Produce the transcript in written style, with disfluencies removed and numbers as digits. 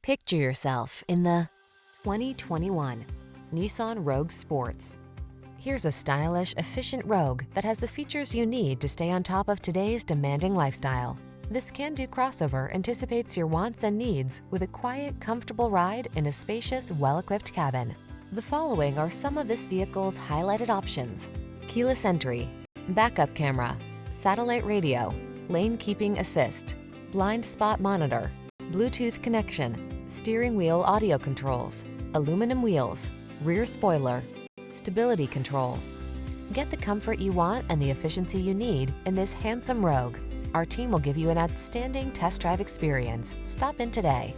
Picture yourself in the 2021 Nissan Rogue Sports. Here's a stylish, efficient Rogue that has the features you need to stay on top of today's demanding lifestyle. This can-do crossover anticipates your wants and needs with a quiet, comfortable ride in a spacious, well-equipped cabin. The following are some of this vehicle's highlighted options: keyless entry, backup camera, satellite radio, lane keeping assist, blind spot monitor, Bluetooth connection, steering wheel audio controls, aluminum wheels, rear spoiler, stability control. Get the comfort you want and the efficiency you need in this handsome Rogue. Our team will give you an outstanding test drive experience. Stop in today.